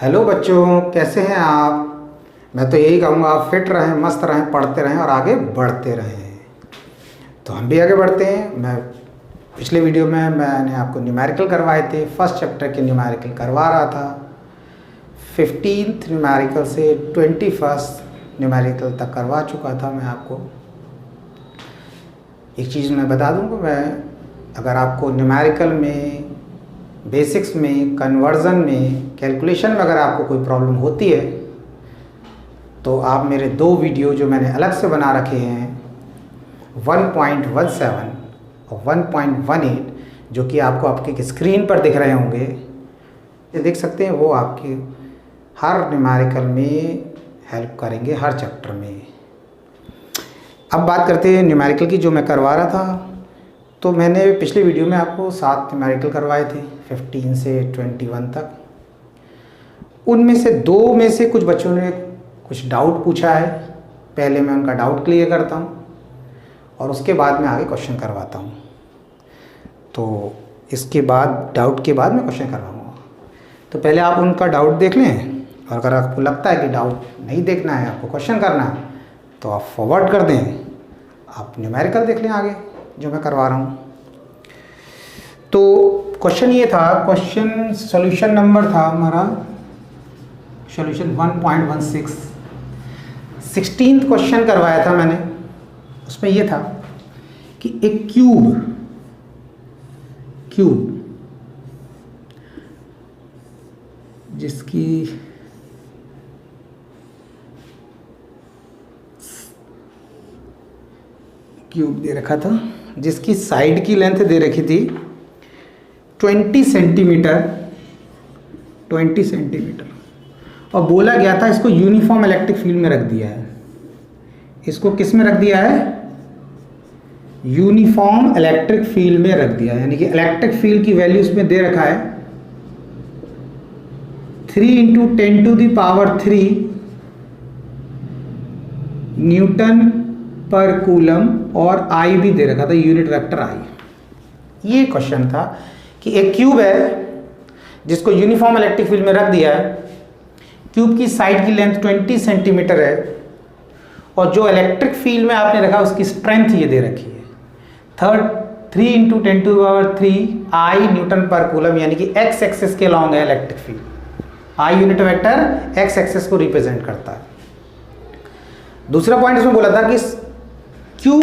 Hello बच्चों, कैसे हैं आप। मैं तो यही कहूँगा आप फिट रहें, मस्त रहें, पढ़ते रहें और आगे बढ़ते रहें। तो हम भी आगे बढ़ते हैं। मैं पिछले वीडियो में मैंने आपको न्यूमेरिकल करवाए थे। फर्स्ट चैप्टर के न्यूमेरिकल करवा रहा था। 15th न्यूमेरिकल से 21st न्यूमेरिकल तक करवा चुका था मैं आपको। एक चीज़ मैं बता दूँ कि मैं अगर आपको न्यूमेरिकल में, बेसिक्स में, कन्वर्जन में, कैलकुलेशन में अगर आपको कोई प्रॉब्लम होती है तो आप मेरे दो वीडियो जो मैंने अलग से बना रखे हैं 1.17 और 1.18 जो कि आपको आपके स्क्रीन पर दिख रहे होंगे, ये देख सकते हैं। वो आपके हर न्यूमेरिकल में हेल्प करेंगे, हर चैप्टर में। अब बात करते हैं न्यूमेरिकल की जो मैं करवा रहा था। तो मैंने पिछले वीडियो में आपको 7 न्यूमेरिकल करवाए थे 15 से 21 तक। उनमें से 2 में से कुछ बच्चों ने कुछ डाउट पूछा है। पहले मैं उनका डाउट क्लियर करता हूँ और उसके बाद मैं आगे क्वेश्चन करवाता हूँ। तो इसके बाद डाउट के बाद मैं क्वेश्चन करवाऊँगा। तो पहले आप उनका डाउट देख लें और अगर आपको लगता है कि डाउट नहीं देखना है, आपको क्वेश्चन करना है, तो आप फॉरवर्ड कर दें, आप न्यूमेरिकल देख लें आगे जो मैं करवा रहा हूँ। तो क्वेश्चन ये था, क्वेश्चन सॉल्यूशन नंबर था हमारा सॉल्यूशन 1.16। 16th क्वेश्चन करवाया था मैंने। उसमें ये था कि एक क्यूब जिसकी क्यूब दे रखा था, जिसकी साइड की लेंथ दे रखी थी 20 सेंटीमीटर और बोला गया था इसको यूनिफॉर्म इलेक्ट्रिक फील्ड में रख दिया है। इसको किस में रख दिया है? यूनिफॉर्म इलेक्ट्रिक फील्ड में रख दिया है। यानी कि इलेक्ट्रिक फील्ड की वैल्यू इसमें दे रखा है 3 × 10⁻³ न्यूटन पर कूलम और आई भी दे रखा था, यूनिट वेक्टर आई। ये क्वेश्चन था कि एक क्यूब है जिसको यूनिफॉर्म इलेक्ट्रिक फील्ड में रख दिया है। क्यूब की साइड की लेंथ 20 सेंटीमीटर है और जो इलेक्ट्रिक फील्ड में आपने रखा उसकी स्ट्रेंथ ये दे रखी है 3 × 10⁻³ आई न्यूटन पर कूलम, यानी कि एक्स एक्सिस के अलॉन्ग है electric field. I unit vector x axis को रिप्रेजेंट करता है। दूसरा पॉइंट इसमें बोला था कि क्यूब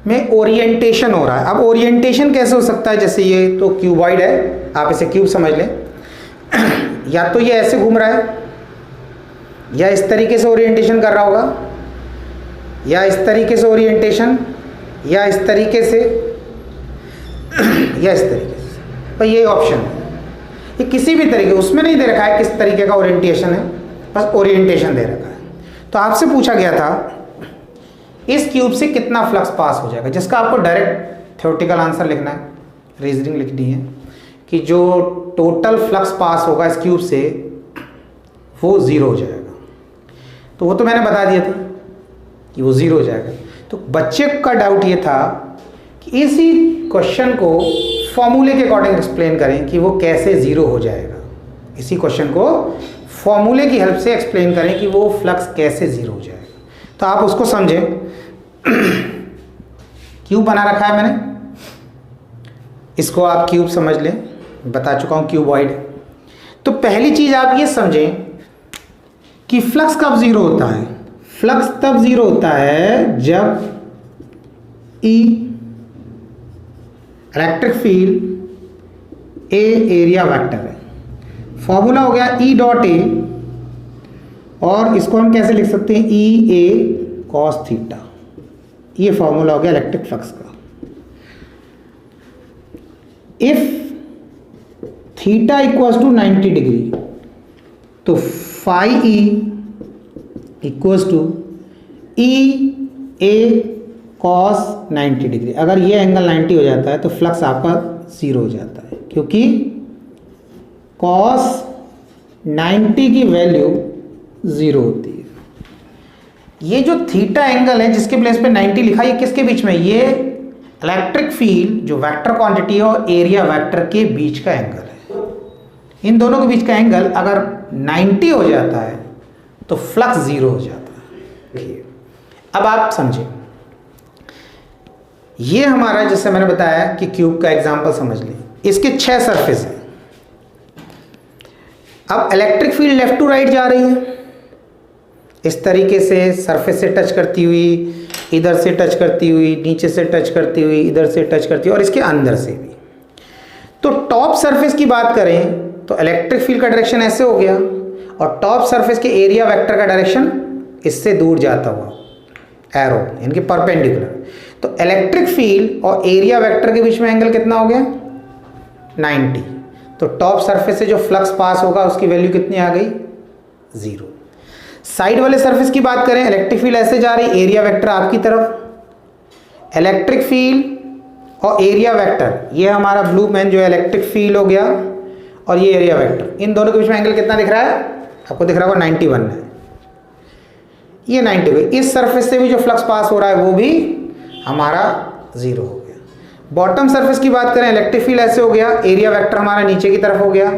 में ओरिएंटेशन हो रहा है। अब ओरिएंटेशन कैसे हो सकता है? जैसे ये तो क्यूबॉइड है, आप इसे क्यूब समझ लें। या तो ये ऐसे घूम रहा है, या इस तरीके से ओरिएंटेशन कर रहा होगा, या इस तरीके से ओरिएंटेशन, या इस तरीके से, या इस तरीके से। पर ये ऑप्शन है, ये किसी भी तरीके, उसमें नहीं दे रखा है किस तरीके का ओरिएंटेशन है, बस ओरिएंटेशन दे रखा है। तो आपसे पूछा गया था इस क्यूब से कितना फ्लक्स पास हो जाएगा, जिसका आपको डायरेक्ट थ्योरेटिकल आंसर लिखना है, रीजनिंग लिखनी है कि जो टोटल फ्लक्स पास होगा इस क्यूब से वो 0 हो जाएगा। तो वो तो मैंने बता दिया था कि वो 0 हो जाएगा। तो बच्चे का डाउट ये था कि इसी क्वेश्चन को फॉर्मूले के अकॉर्डिंग एक्सप्लेन करें कि वो कैसे 0 हो जाएगा। इसी क्वेश्चन को फॉर्मूले की हेल्प से एक्सप्लेन करें कि वो फ्लक्स कैसे 0 हो जाएगा। तो आप उसको समझें। क्यूब बना रखा है मैंने, इसको आप क्यूब समझ लें, बता चुका हूं क्यूबॉइड। तो पहली चीज आप ये समझें कि फ्लक्स कब 0 होता है। फ्लक्स तब 0 होता है जब E electric field A area vector है। फॉर्मूला हो गया E.A और इसको हम कैसे लिख सकते हैं? EA cos theta. ये फॉर्मूला हो गया इलेक्ट्रिक फ्लक्स का। If theta equals to 90 degree तो phi E equals to EA cos 90 degree. अगर ये एंगल 90 हो जाता है तो फ्लक्स आपका 0 हो जाता है, क्योंकि cos 90 की वैल्यू 0 होती है। ये जो थीटा एंगल है जिसके प्लेस पे 90 लिखा, ये किसके बीच में? ये इलेक्ट्रिक फील्ड जो वेक्टर क्वांटिटी है और एरिया वेक्टर के बीच का एंगल है। इन दोनों के बीच का एंगल अगर 90 हो जाता है तो फ्लक्स 0 हो जाता है। देखिए अब आप समझिए, ये हमारा जैसे मैंने बताया कि क्यूब का एग्जांपल समझ लें, इसके 6 सरफेस हैं। अब electric field left to right जा रही है, इस तरीके से सरफेस से टच करती हुई, इधर से टच करती हुई, नीचे से टच करती हुई, इधर से टच करती हुई और इसके अंदर से भी। तो टॉप सरफेस की बात करें तो इलेक्ट्रिक फील्ड का डायरेक्शन ऐसे हो गया और टॉप सरफेस के एरिया वेक्टर का डायरेक्शन इससे दूर जाता हुआ एरो यानी कि परपेंडिकुलर। तो इलेक्ट्रिक फील्ड और एरिया वेक्टर के बीच में एंगल कितना हो गया 90। तो टॉप सरफेस से जो फ्लक्स पास होगा उसकी वैल्यू कितनी आ गई 0। साइड वाले सरफेस की बात करें, इलेक्ट्रिक फील्ड ऐसे जा रही, एरिया वेक्टर आपकी तरफ, इलेक्ट्रिक फील्ड और एरिया वेक्टर, ये हमारा ब्लू मैन जो है इलेक्ट्रिक फील्ड हो गया और ये एरिया वेक्टर, इन दोनों के बीच में एंगल कितना दिख रहा है आपको, दिख रहा होगा 91 है, ये 90 हुई। इस सरफेस से भी जो फ्लक्स पास हो रहा है वो भी हमारा 0 हो गया। बॉटम सरफेस की बात करें, इलेक्ट्रिक फील्ड ऐसे हो गया, एरिया वेक्टर हमारा नीचे की तरफ हो गया,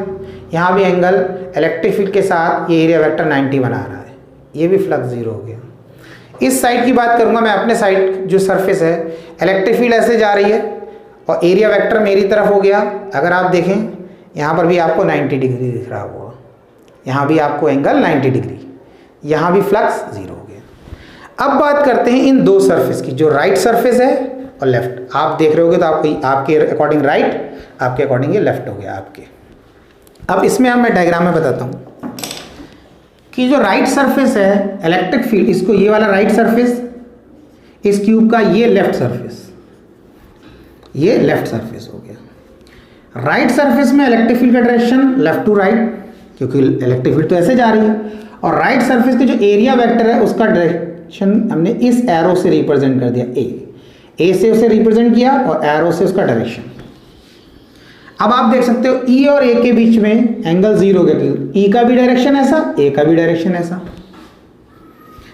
यहाँ भी एंगल इलेक्ट्रिक फील्ड के साथ ये एरिया वेक्टर 90 बना रहा है, ये भी फ्लक्स 0 हो गया। इस साइड की बात करूंगा मैं, अपने साइड जो सरफेस है, इलेक्ट्रिक फील्ड ऐसे जा रही है और एरिया वेक्टर मेरी तरफ हो गया। अगर आप देखें यहाँ पर भी आपको 90 डिग्री दिख रहा होगा, यहाँ भी आपको एंगल 90 डिग्री, यहाँ भी फ्लक्स 0 हो गया। अब बात करते हैं इन दो सरफेस की, जो राइट सरफेस है और लेफ्ट। आप देख रहे होगे तो आपको आपके अकॉर्डिंग राइट, आपके अकॉर्डिंग ये लेफ्ट हो गया आपके। अब इसमें मैं डायग्राम में बताता हूँ कि जो राइट सरफेस है इलेक्ट्रिक फील्ड, इसको ये वाला राइट सरफेस, इस क्यूब का ये लेफ्ट सरफेस, ये लेफ्ट सरफेस हो गया। राइट सरफेस में इलेक्ट्रिक फील्ड का डायरेक्शन लेफ्ट टू राइट, क्योंकि इलेक्ट्रिक फील्ड तो ऐसे जा रही है, और राइट सरफेस के जो एरिया वेक्टर है उसका डायरेक्शन हमने इस एरो से रिप्रेजेंट कर दिया, ए से उसे रिप्रेजेंट किया और एरो से उसका डायरेक्शन। अब आप देख सकते हो ई और ए के बीच में एंगल 0 हो गया, ई का भी डायरेक्शन ऐसा, ए का भी डायरेक्शन ऐसा।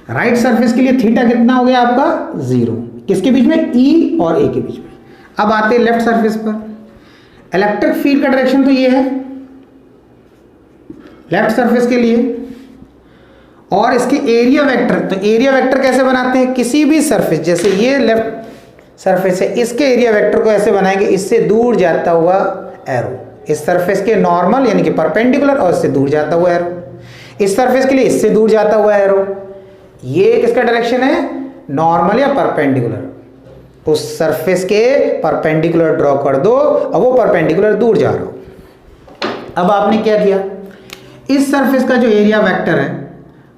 राइट सरफेस के लिए थीटा कितना हो गया आपका 0, किसके बीच में, ई और ए के बीच में। अब आते हैं लेफ्ट सरफेस पर, इलेक्ट्रिक फील्ड का डायरेक्शन तो ये है लेफ्ट सरफेस के लिए, और इसके एरिया वेक्टर, तो एरिया वेक्टर कैसे बनाते हैं, किसी भी सरफेस, जैसे ये लेफ्ट सरफेस है, इसके एरिया वेक्टर को ऐसे बनाएंगे, इससे दूर जाता हुआ एरो, इस सरफेस के नॉर्मल यानी कि परपेंडिकुलर और इससे दूर जाता हुआ एरो, इस सरफेस के लिए इससे दूर जाता हुआ एरो। ये किसका डायरेक्शन है, नॉर्मल या परपेंडिकुलर, उस सरफेस के परपेंडिकुलर ड्रॉ कर दो और वो परपेंडिकुलर दूर जा रहा हो। अब आपने क्या किया, इस सरफेस का जो एरिया वेक्टर है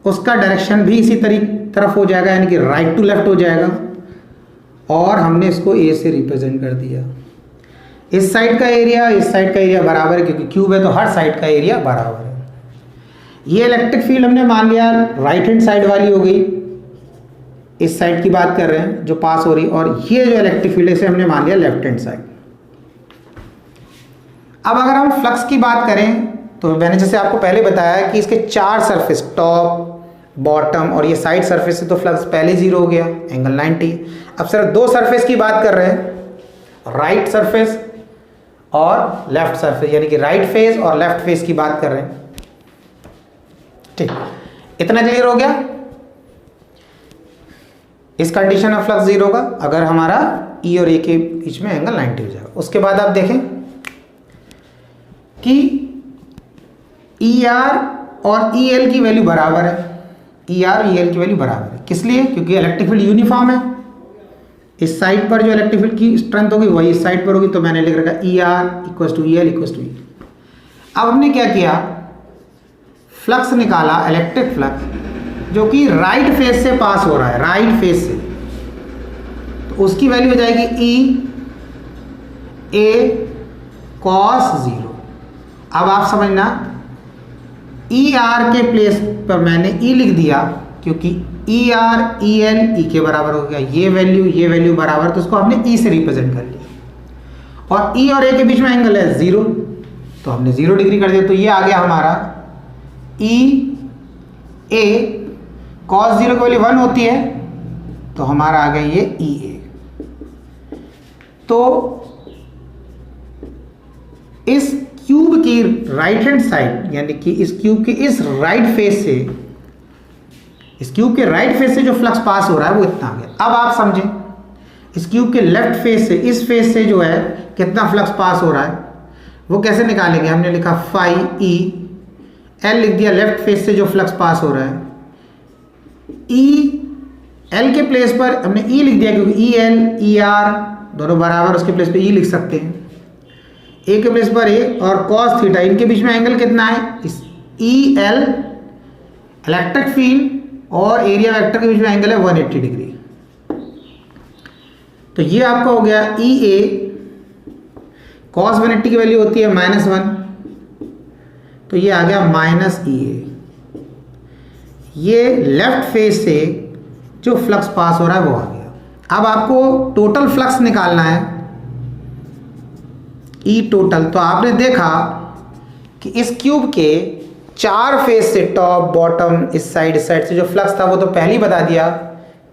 उसका डायरेक्शन भी इसी तरफ हो जाएगा, यानी कि राइट टू लेफ्ट हो जाएगा, और हमने इसको ए से रिप्रेजेंट कर दिया। इस साइड का एरिया इस साइड का एरिया बराबर है, क्योंकि क्यूब है तो हर साइड का एरिया बराबर है। ये इलेक्ट्रिक फील्ड हमने मान लिया राइट हैंड साइड वाली हो गई, इस साइड की बात कर रहे हैं जो पास हो रही, और ये जो इलेक्ट्रिक फील्ड है इसे हमने मान लिया लेफ्ट हैंड साइड। अब अगर हम फ्लक्स की बात करें तो मैंने जैसे आपको पहले बताया कि इसके 4 सरफेस, टॉप, बॉटम और ये साइड सरफेस से, तो फ्लक्स पहले 0 हो गया, एंगल 90। अब सिर्फ 2 सरफेस की बात कर रहे हैं, राइट सरफेस और लेफ्ट सरफेस, यानी कि राइट फेस और लेफ्ट फेस की बात कर रहे हैं। ठीक, इतना क्लियर हो गया। इस कंडीशन में फ्लक्स 0 होगा अगर हमारा ई और ए के बीच में एंगल 90 हो जाएगा। उसके बाद आप देखें कि ई आर और ई एल की वैल्यू बराबर है, ई आर ई एल की वैल्यू बराबर है, किस लिए, क्योंकि इलेक्ट्रिक फील्ड यूनिफॉर्म है। इस साइड पर जो इलेक्ट्रिक फील्ड की स्ट्रेंथ होगी वही इस साइड पर होगी, तो मैंने लिख रखा E R equal to E L equal to E. अब हमने क्या किया, फ्लक्स निकाला, इलेक्ट्रिक फ्लक्स जो कि राइट फेस से पास हो रहा है, राइट फेस से, तो उसकी वैल्यू हो जाएगी ई ए कॉस 0। अब आप समझना, ई आर के प्लेस पर मैंने ई लिख दिया, क्योंकि E R E L E के बराबर हो गया, ये वैल्यू बराबर, तो उसको हमने ई से रिप्रेजेंट कर लिया, और ई और ए के बीच में एंगल है 0, तो हमने 0 डिग्री कर दिया, तो ये आ गया हमारा ई ए कॉस 0 की वैल्यू 1 होती है, तो हमारा आ गया ये ई ए। तो इस क्यूब की राइट हैंड साइड, यानी कि इस क्यूब के इस राइट फेस से, इस क्यूब के राइट फेस से जो फ्लक्स पास हो रहा है वो इतना आ गया। अब आप समझें, इस क्यूब के लेफ्ट फेस से, इस फेस से जो है कितना फ्लक्स पास हो रहा है वो कैसे निकालेंगे? हमने लिखा फाई ई, एल लिख दिया लेफ्ट फेस से जो फ्लक्स पास हो रहा है, ई एल के प्लेस पर हमने ई लिख दिया क्योंकि ई एल ई आर दोनों बराबर, उसके प्लेस पे ई लिख सकते हैं, ए के प्लेस पर ए, और कॉस थीटा, इनके बीच में एंगल कितना है? इस ई एल इलेक्ट्रिक फील्ड और एरिया वेक्टर के बीच में एंगल है 180 डिग्री। तो ये आपका हो गया ई ए, कॉस 180 की वैल्यू होती है -1, तो ये आ गया माइनस ई ए। ये लेफ्ट फेस से जो फ्लक्स पास हो रहा है वो आ गया। अब आपको टोटल फ्लक्स निकालना है, ई टोटल। तो आपने देखा कि इस क्यूब के 4 फेस से, टॉप बॉटम इस साइड से जो फ्लक्स था वो तो पहले ही बता दिया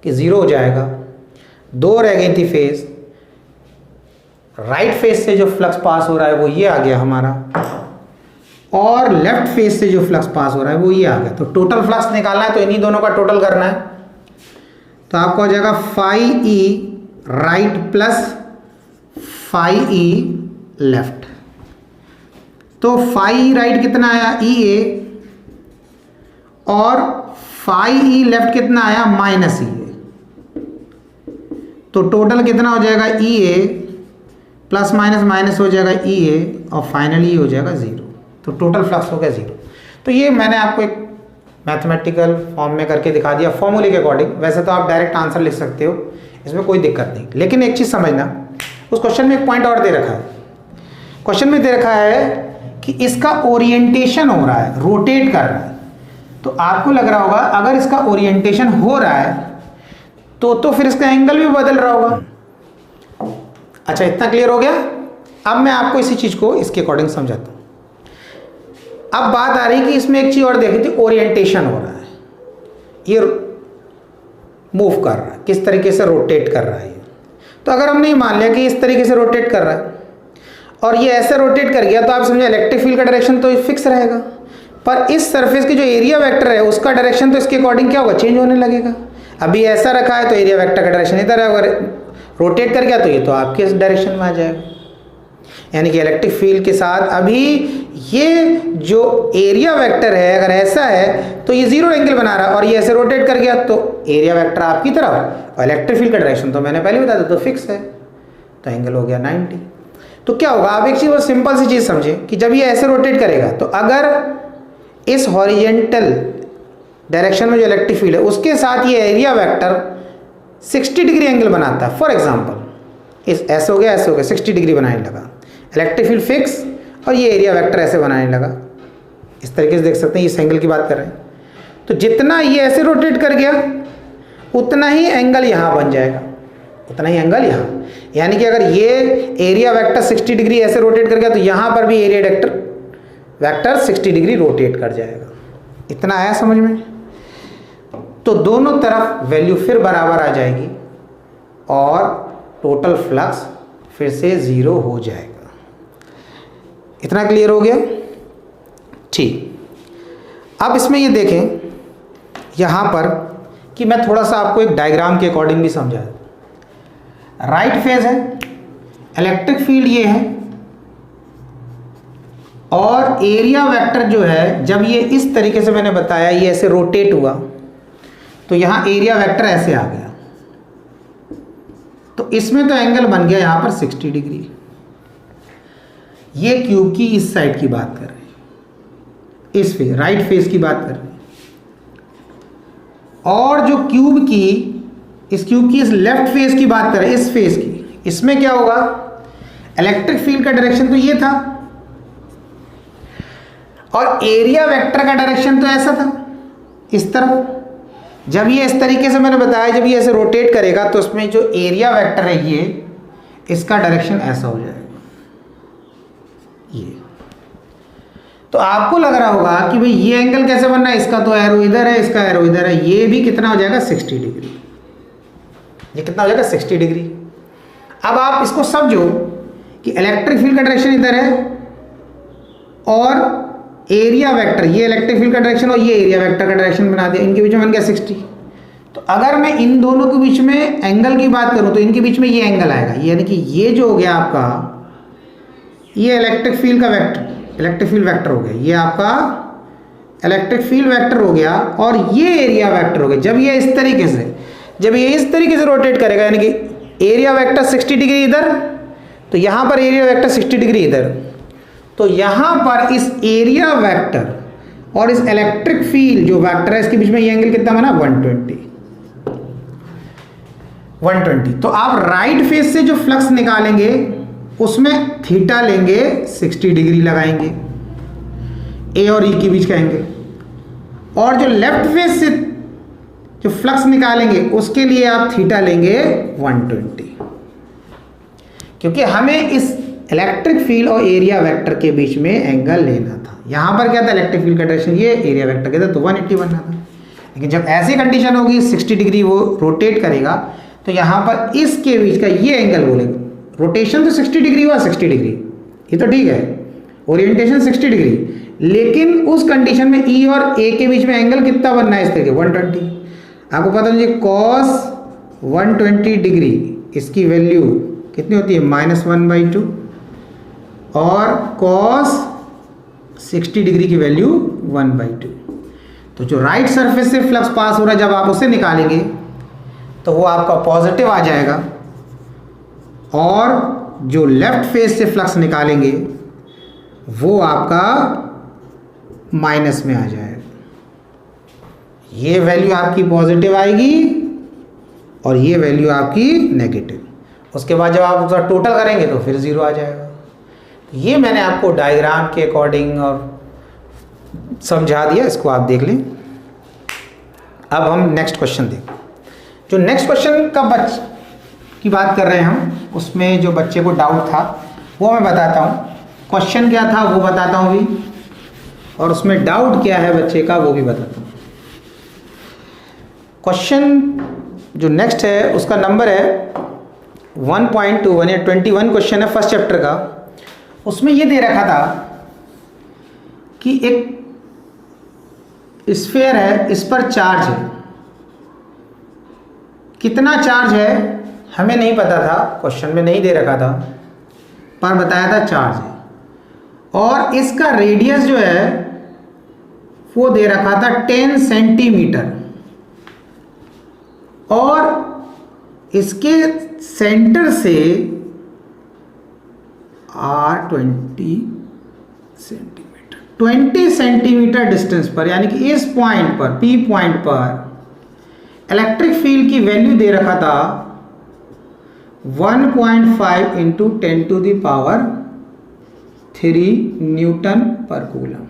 कि 0 हो जाएगा। 2 रह गई थी फेस, राइट फेस से जो फ्लक्स पास हो रहा है वो ये आ गया हमारा, और लेफ्ट फेस से जो फ्लक्स पास हो रहा है वो ये आ गया। तो टोटल फ्लक्स निकालना है तो इन्हीं दोनों का टोटल करना है। तो आपको हो जाएगा phi e right plus phi e left. तो फाई राइट कितना आया? ई ए, और फाई ई लेफ्ट कितना आया? माइनस ई ए। तो टोटल कितना हो जाएगा? ई ए प्लस माइनस माइनस हो जाएगा ई ए, और फाइनली हो जाएगा 0। तो टोटल फ्लक्स हो गया 0। तो ये मैंने आपको एक मैथमेटिकल फॉर्म में करके दिखा दिया फॉर्मूले के अकॉर्डिंग। वैसे तो आप डायरेक्ट आंसर लिख सकते हो, इसमें कोई दिक्कत नहीं, लेकिन एक चीज़ समझना, उस क्वेश्चन में एक पॉइंट और दे रखा है। क्वेश्चन में दे रखा है कि इसका ओरिएंटेशन हो रहा है, रोटेट कर रहा है। तो आपको लग रहा होगा अगर इसका ओरिएंटेशन हो रहा है तो फिर इसका एंगल भी बदल रहा होगा। अच्छा, इतना क्लियर हो गया? अब मैं आपको इसी चीज़ को इसके अकॉर्डिंग समझाता हूँ। अब बात आ रही कि इसमें एक चीज़ और देखी थी, ओरिएंटेशन हो रहा है, ये मूव कर रहा है, किस तरीके से रोटेट कर रहा है। तो अगर हमने ये मान लिया कि इस तरीके से रोटेट कर रहा है और ये ऐसे रोटेट कर गया, तो आप समझे इलेक्ट्रिक फील्ड का डायरेक्शन तो फिक्स रहेगा, पर इस सरफेस की जो एरिया वेक्टर है उसका डायरेक्शन तो इसके अकॉर्डिंग क्या होगा? चेंज होने लगेगा। अभी ऐसा रखा है तो एरिया वेक्टर का डायरेक्शन इधर है, अगर रोटेट कर गया तो ये तो आपके इस डायरेक्शन में आ जाएगा। यानी कि इलेक्ट्रिक फील्ड के साथ अभी ये जो एरिया वेक्टर है अगर ऐसा है तो ये 0 एंगल बना रहा है, और ये ऐसे रोटेट कर गया तो एरिया वेक्टर आपकी तरफ, और इलेक्ट्रिक फील्ड का डायरेक्शन तो मैंने पहले बता दिया तो फिक्स है, तो एंगल हो गया 90। तो क्या होगा? आप एक चीज़, बहुत सिंपल सी चीज़ समझे कि जब ये ऐसे रोटेट करेगा तो अगर इस हॉरिजेंटल डायरेक्शन में जो इलेक्ट्रिक फील्ड है उसके साथ ये एरिया वेक्टर 60 डिग्री एंगल बनाता है, फॉर एग्जांपल इस ऐसे हो गया 60 डिग्री बनाने लगा, इलेक्ट्रिक फील्ड फिक्स और ये एरिया वेक्टर ऐसे बनाने लगा। इस तरीके से देख सकते हैं, इस एंगल की बात कर रहे हैं। तो जितना ये ऐसे रोटेट कर गया उतना ही एंगल यहाँ बन जाएगा, उतना ही एंगल यहाँ। यानी कि अगर ये एरिया वेक्टर 60 डिग्री ऐसे रोटेट कर गया तो यहाँ पर भी एरिया वेक्टर 60 डिग्री रोटेट कर जाएगा। इतना आया समझ में? तो दोनों तरफ वैल्यू फिर बराबर आ जाएगी और टोटल फ्लक्स फिर से 0 हो जाएगा। इतना क्लियर हो गया? ठीक। अब इसमें ये देखें यहाँ पर कि मैं थोड़ा सा आपको एक डायग्राम के अकॉर्डिंग भी समझाया। राइट फेज है, इलेक्ट्रिक फील्ड ये है, और एरिया वेक्टर जो है जब ये इस तरीके से मैंने बताया ये ऐसे रोटेट हुआ तो यहाँ एरिया वेक्टर ऐसे आ गया, तो इसमें तो एंगल बन गया यहाँ पर 60 डिग्री। ये क्यूब की इस साइड की बात कर रहे हैं, इस फेज राइट फेज की बात कर रहे हैं, और जो क्यूब की इस लेफ्ट फेज की बात कर रहे हैं, इस फेज की, इसमें क्या होगा? इलेक्ट्रिक फील्ड का डायरेक्शन तो ये था और एरिया वेक्टर का डायरेक्शन तो ऐसा था, इस तरफ। जब ये इस तरीके से मैंने बताया, जब ये ऐसे रोटेट करेगा तो उसमें जो एरिया वेक्टर है ये, इसका डायरेक्शन ऐसा हो जाएगा ये। तो आपको लग रहा होगा कि भाई ये एंगल कैसे बनना है, इसका तो एरो इधर है, इसका एरो इधर है, ये भी कितना हो जाएगा? 60 डिग्री। ये कितना हो जाएगा? 60 डिग्री। अब आप इसको समझो कि इलेक्ट्रिक फील्ड का डायरेक्शन इधर है और एरिया वेक्टर, ये इलेक्ट्रिक फील्ड का डायरेक्शन और ये एरिया वेक्टर का डायरेक्शन बना दिया, इनके बीच में बन गया 60। तो अगर मैं इन दोनों के बीच में एंगल की बात करूं तो इनके बीच में ये एंगल आएगा, यानी कि ये जो हो गया आपका, ये इलेक्ट्रिक फील्ड का वेक्टर, इलेक्ट्रिक फील्ड वेक्टर हो गया, ये आपका इलेक्ट्रिक फील्ड वेक्टर हो गया, और ये एरिया वेक्टर हो गया। जब ये इस तरीके से रोटेट करेगा, यानी कि एरिया वेक्टर 60 डिग्री इधर, तो यहाँ पर एरिया वेक्टर 60 डिग्री इधर, तो यहाँ पर इस एरिया वेक्टर और इस इलेक्ट्रिक फील्ड जो वेक्टर है इसके बीच में ये एंगल कितना बना, 120। तो आप राइट फेस से जो फ्लक्स निकालेंगे उसमें थीटा लेंगे, 60 डिग्री लगाएंगे ए और ई के बीच का एंगल, और जो लेफ्ट फेस से जो फ्लक्स निकालेंगे उसके लिए आप थीटा लेंगे 120, क्योंकि हमें इस इलेक्ट्रिक फील्ड और एरिया वेक्टर के बीच में एंगल लेना था। यहां पर क्या था, इलेक्ट्रिक फील्ड का डायरेक्शन ये, एरिया वेक्टर क्या था, तो 180 बनना था। लेकिन जब ऐसी कंडीशन होगी 60 डिग्री वो रोटेट करेगा, तो यहां पर इसके बीच का ये एंगल बोलेगा, रोटेशन तो 60 डिग्री हुआ, 60 डिग्री ये तो ठीक है, ओरिएंटेशन 60 डिग्री, लेकिन उस कंडीशन में ई और ए के बीच में एंगल कितना बनना है इस तरीके, 120। आपको पता नहीं कॉस 120 डिग्री इसकी वैल्यू कितनी होती है, -1/2, और कॉस 60 डिग्री की वैल्यू 1/2। तो जो राइट सरफेस से फ्लक्स पास हो रहा है जब आप उसे निकालेंगे तो वो आपका पॉजिटिव आ जाएगा, और जो लेफ्ट फेस से फ्लक्स निकालेंगे वो आपका माइनस में आ जाएगा। ये वैल्यू आपकी पॉजिटिव आएगी और ये वैल्यू आपकी नेगेटिव। उसके बाद जब आप उसका टोटल करेंगे तो फिर 0 आ जाएगा। ये मैंने आपको डायग्राम के अकॉर्डिंग और समझा दिया, इसको आप देख लें। अब हम नेक्स्ट क्वेश्चन देखें। जो नेक्स्ट क्वेश्चन का की बात कर रहे हैं हम, उसमें जो बच्चे को डाउट था वो मैं बताता हूँ, क्वेश्चन क्या था वो बताता हूँ भी, और उसमें डाउट क्या है बच्चे का वो भी बताता हूँ। क्वेश्चन जो नेक्स्ट है उसका नंबर है 1.21 या 21 क्वेश्चन है फर्स्ट चैप्टर का। उसमें ये दे रखा था कि एक स्फीयर है, इस पर चार्ज है, कितना चार्ज है हमें नहीं पता था, क्वेश्चन में नहीं दे रखा था, पर बताया था चार्ज है, और इसका रेडियस जो है वो दे रखा था 10 सेंटीमीटर, और इसके सेंटर से 20 सेंटीमीटर डिस्टेंस पर, यानी कि इस पॉइंट पर, पी पॉइंट पर इलेक्ट्रिक फील्ड की वैल्यू दे रखा था 1.5 इंटू 10⁻³ न्यूटन पर कूलम।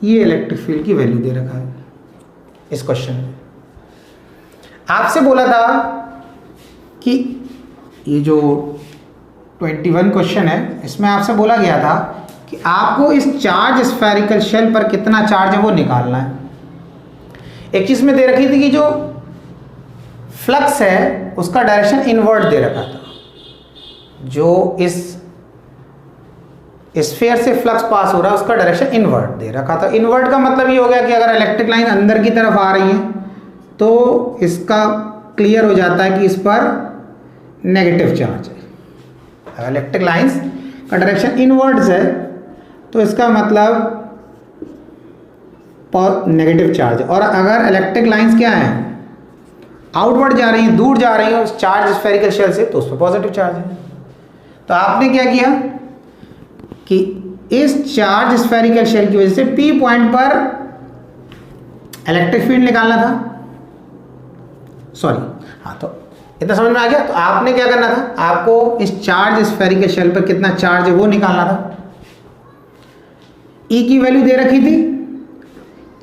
ये इलेक्ट्रिक फील्ड की वैल्यू दे रखा है इस क्वेश्चन में। आपसे बोला था कि ये जो 21 क्वेश्चन है इसमें आपसे बोला गया था कि आपको इस चार्ज स्फेरिकल शेल पर कितना चार्ज है वो निकालना है। एक चीज में दे रखी थी कि जो फ्लक्स है उसका डायरेक्शन इनवर्ट दे रखा था, जो इस स्फीयर से फ्लक्स पास हो रहा है उसका डायरेक्शन इनवर्ट दे रखा था। इनवर्ट का मतलब ये हो गया कि अगर इलेक्ट्रिक लाइन अंदर की तरफ आ रही है तो इसका क्लियर हो जाता है कि इस पर नेगेटिव चार्ज है। अगर इलेक्ट्रिक लाइंस का डायरेक्शन इनवर्ट्स है तो इसका मतलब नेगेटिव चार्ज है, और अगर इलेक्ट्रिक लाइंस क्या हैं, आउटवर्ड जा रही हैं, दूर जा रही हैं उस चार्ज स्फेरिकल शेल से, तो उस पर पॉजिटिव चार्ज है। तो आपने क्या किया कि इस चार्ज स्फेरिकल शेल की वजह से पी पॉइंट पर इलेक्ट्रिक फील्ड निकालना था, सॉरी हाँ, तो इतना समझ में आ गया। तो आपने क्या करना था, आपको इस चार्ज स्फेरिकल शेल पर कितना चार्ज है वो निकालना था। ई की वैल्यू दे रखी थी,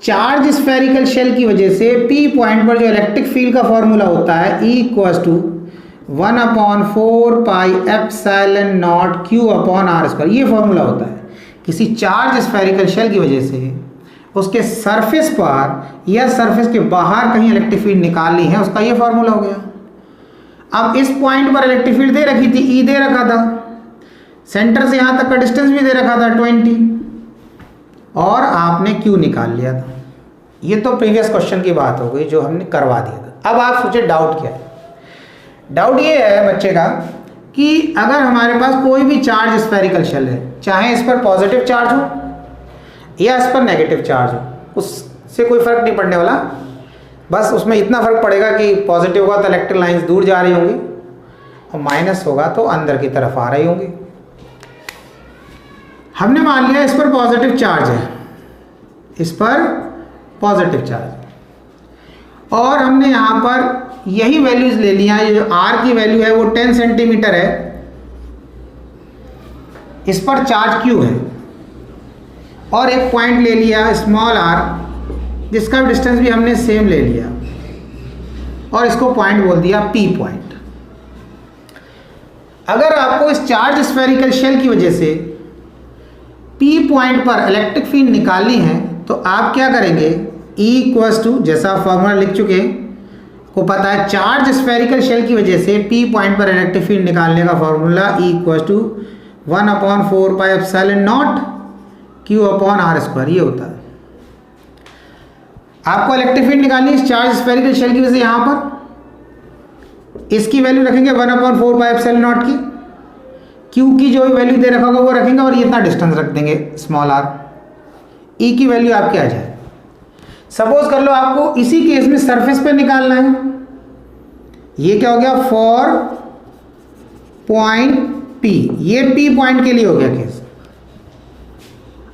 चार्ज स्फेरिकल शेल की वजह से पी पॉइंट पर जो इलेक्ट्रिक फील्ड का फॉर्मूला होता है E = 1/4πε0 Q/r², ये फॉर्मूला होता है। किसी चार्ज स्फेरिकल शेल की वजह से उसके सरफेस पर या सरफेस के बाहर कहीं इलेक्ट्रिक फील्ड निकालनी है, उसका ये फॉर्मूला हो गया। अब इस पॉइंट पर इलेक्ट्रिक फील्ड दे रखी थी, ई दे रखा था, सेंटर से यहां तक का डिस्टेंस भी दे रखा था 20, और आपने Q निकाल लिया था। ये तो प्रीवियस क्वेश्चन की बात हो गई जो हमने करवा दिया था। अब आप सोचिए डाउट क्या है। डाउट ये है बच्चे का कि अगर हमारे पास कोई भी चार्ज स्फेरिकल शेल है, चाहे इस पर पॉजिटिव चार्ज हो या इस पर नेगेटिव चार्ज हो, उससे कोई फर्क नहीं पड़ने वाला। बस उसमें इतना फर्क पड़ेगा कि पॉजिटिव होगा तो इलेक्ट्रिक लाइंस दूर जा रही होंगी और माइनस होगा तो अंदर की तरफ आ रही होंगी। हमने मान लिया इस पर पॉजिटिव चार्ज है, इस पर पॉजिटिव चार्ज, और हमने यहाँ पर यही वैल्यूज ले लिया। ये जो R की वैल्यू है वो 10 सेंटीमीटर है, इस पर चार्ज Q है, और एक पॉइंट ले लिया स्मॉल r जिसका डिस्टेंस भी हमने सेम ले लिया और इसको पॉइंट बोल दिया P पॉइंट। अगर आपको इस चार्ज स्फेरिकल शेल की वजह से P पॉइंट पर इलेक्ट्रिक फील्ड निकालनी है तो आप क्या करेंगे, E इक्वल्स टू, जैसा फॉर्मूला लिख चुके को पता है, चार्ज स्फेरिकल शेल की वजह से P पॉइंट पर इलेक्ट्रिक फील्ड निकालने का formula E equals to 1/4 pi epsilon naught Q/r², ये होता है। आपको इलेक्ट्रिक फील्ड निकालनी है इस चार्ज स्फेरिकल शेल की वजह से, यहाँ पर इसकी वैल्यू रखेंगे 1/4 पाई एप्सिलॉन नॉट की, Q की जो भी वैल्यू दे रखा होगा वो रखेंगे और ये इतना डिस्टेंस रख देंगे स्मॉल r। E की वैल्यू आपके आ जाए। सपोज कर लो आपको इसी केस में सरफेस पे निकालना है, ये क्या हो गया, फॉर पॉइंट P, ये P पॉइंट के लिए हो गया केस।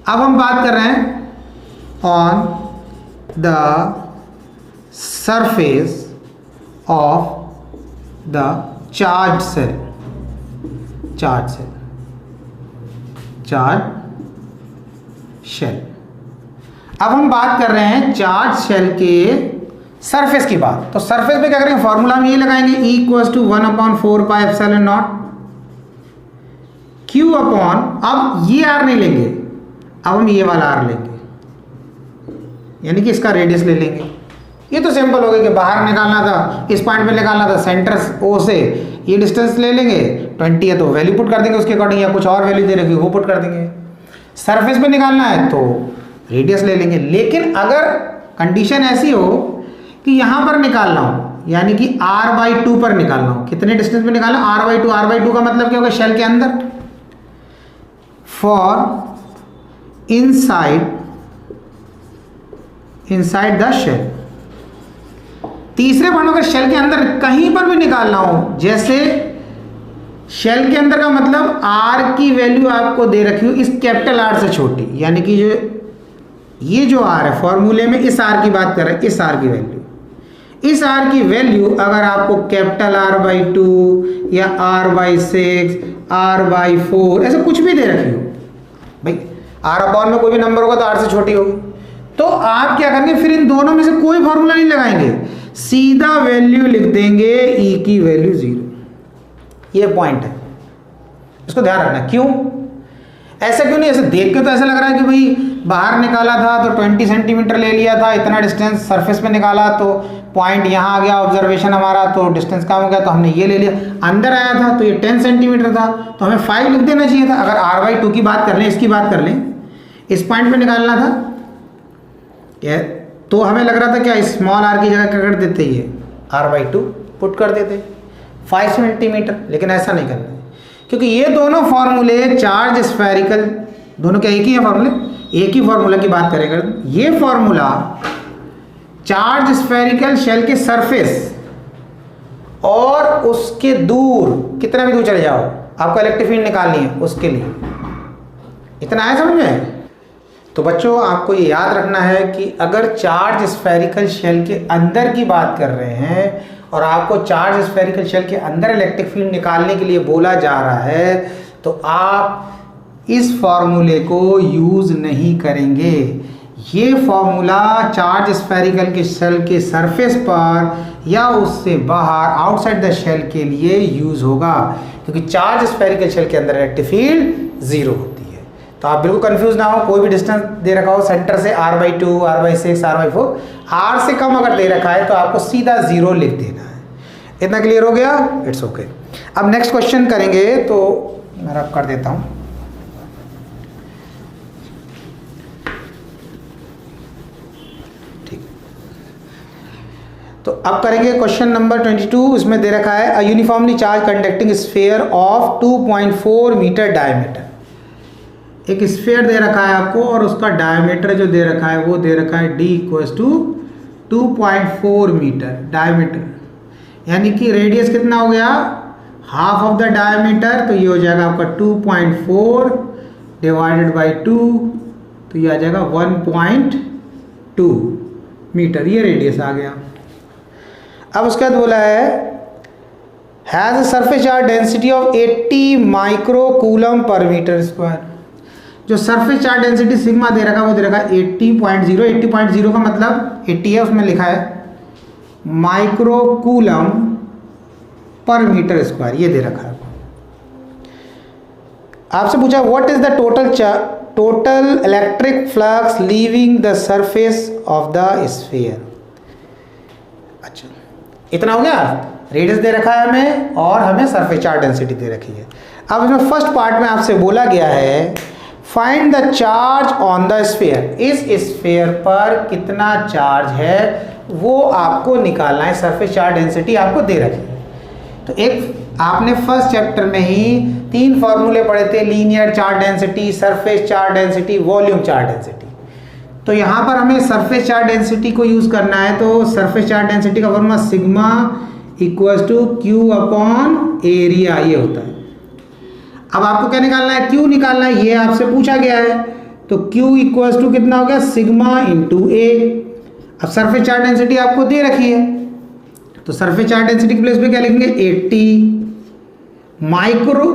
अब हम बात कर रहे हैं on the surface of the charge cell, charge shell. अब हम बात कर रहे हैं चार्ज शेल के सरफेस की बात। तो सरफेस पे क्या करेंगे, फॉर्मूला में ये लगाएंगे E equals to 1/4 pi epsilon naught Q upon, अब ये R नहीं लेंगे, अब हम ये वाला R लेंगे, यानी कि इसका रेडियस ले लेंगे। ये तो सिंपल हो गया कि बाहर निकालना था, इस पॉइंट पे निकालना था, सेंटर O से ये डिस्टेंस ले लेंगे, 20 है तो वैल्यू पुट कर देंगे उसके अकॉर्डिंग, या कुछ और वैल्यू दे रखी वो पुट कर देंगे। सरफेस पे निकालना है तो रेडियस ले लेंगे। लेकिन अगर कंडीशन ऐसी हो कि यहाँ पर निकालना हो, यानी कि r/2 पर निकालना हो, कितने डिस्टेंस पे निकालना, r/2, r/2 का मतलब क्या होगा, शेल के अंदर, फॉर इनसाइड द शेल। तीसरे पॉइंट अगर शेल के अंदर कहीं पर भी निकालना हो, जैसे शेल के अंदर का मतलब r की वैल्यू आपको दे रखी हो इस कैपिटल R से छोटी, यानी कि जो ये जो R है फॉर्मूले में, इस R की बात कर रहे हैं, इस R की वैल्यू, इस R की वैल्यू अगर आपको कैपिटल R/2 या R/6, R/4 ऐसे कुछ भी दे रखी हो, भाई R अपॉन में कोई भी नंबर होगा तो R से छोटी होगी, तो आप क्या करेंगे, फिर इन दोनों में से कोई फॉर्मूला नहीं लगाएंगे, सीधा वैल्यू लिख देंगे E की वैल्यू 0। ये पॉइंट है, इसको ध्यान रखना। क्यों ऐसा, क्यों नहीं, ऐसे देख के तो ऐसा लग रहा है कि भाई बाहर निकाला था तो 20 सेंटीमीटर ले लिया था, इतना डिस्टेंस सरफेस पे निकाला तो पॉइंट यहाँ आ गया ऑब्जर्वेशन हमारा, तो डिस्टेंस कम हो गया तो हमने ये ले लिया। अंदर आया था तो ये 10 सेंटीमीटर था तो हमें 5 लिख देना चाहिए था। अगर r/2 की बात कर लें, इसकी बात कर लें, इस पॉइंट पे निकालना था तो हमें लग रहा था क्या, स्मॉल r की जगह क्या कर देते, ये r/2 पुट कर देते 5 सेंटीमीटर। लेकिन ऐसा नहीं करना है क्योंकि ये दोनों फॉर्मूले चार्ज स्फेरिकल, दोनों क्या एक ही है फॉर्मूले, एक ही फॉर्मूला की बात करेंगे। ये फॉर्मूला चार्ज स्फेरिकल शेल के सरफेस और उसके दूर, कितना भी दूर चले जाओ, आपको इलेक्ट्रिक फील्ड निकालनी है उसके लिए, इतना है समझ में। तो बच्चों आपको ये याद रखना है कि अगर चार्ज स्फेरिकल शेल के अंदर की बात कर रहे हैं और आपको चार्ज स्फेरिकल शेल के अंदर इलेक्ट्रिक फील्ड निकालने के लिए बोला जा रहा है तो आप इस फॉर्मूले को यूज़ नहीं करेंगे। ये फॉर्मूला चार्ज स्फेरिकल के शेल के सरफेस पर या उससे बाहर आउटसाइड द शेल के लिए यूज़ होगा, क्योंकि चार्ज स्फेरिकल शेल के अंदर इलेक्ट्रिक फील्ड 0 होती है। तो आप बिल्कुल कंफ्यूज ना हो, कोई भी डिस्टेंस दे रखा हो सेंटर से r/2, r/6, r/4, r से कम अगर दे रखा है तो आपको सीधा 0 लिख देना है। इतना क्लियर हो गया, इट्स ओके। अब नेक्स्ट क्वेश्चन करेंगे, तो मैं रब कर देता हूँ। ठीक है। तो अब करेंगे क्वेश्चन नंबर 22। इसमें दे रखा है a uniformly charge conducting sphere of 2.4 metre diameter. एक स्फीयर दे रखा है आपको और उसका डायमीटर जो दे रखा है वो दे रखा है d equals to 2.4 metre diameter, यानी कि रेडियस कितना हो गया, हाफ ऑफ द डायमीटर, तो ये हो जाएगा आपका 2.4 डिवाइडेड बाई 2, तो ये आ जाएगा 1.2 मीटर, ये रेडियस आ गया। अब उसके बाद बोला है has a surface charge density of 80 micro coulomb per metre square. जो सरफेस चार्ज डेंसिटी सिग्मा दे रखा है वो दे रखा है 80.0। 80.0 का मतलब 80 है, उसमें लिखा है micro coulomb per metre square, ये दे रखा है। आपसे पूछा what is the total electric flux leaving the surface of the sphere. अच्छा, इतना हो गया। रेडियस दे रखा है हमें और हमें सरफेस चार्ज डेंसिटी दे रखी है। अब इसमें फर्स्ट पार्ट में आपसे बोला गया है find the charge on the sphere. इस स्फीयर पर कितना चार्ज है वो आपको निकालना है। सरफेस चार्ज डेंसिटी आपको दे रखी है। तो एक आपने फर्स्ट चैप्टर में ही 3 फॉर्मूले पढ़े थे, linear charge density, surface charge density, volume charge density. तो यहाँ पर हमें सरफेस चार्ज डेंसिटी को यूज करना है। तो सरफेस चार्ज डेंसिटी का formula sigma equals to Q upon area, ये होता है। अब आपको क्या निकालना है, क्यू निकालना है, ये आपसे पूछा गया है। तो क्यू इक्वल्स टू कितना हो गया, सिग्मा इंटू ए। अब सरफेस चार्ज डेंसिटी आपको दे रखी है, तो सरफेस चार्ज डेंसिटी के प्लेस पे क्या लिखेंगे 80 micro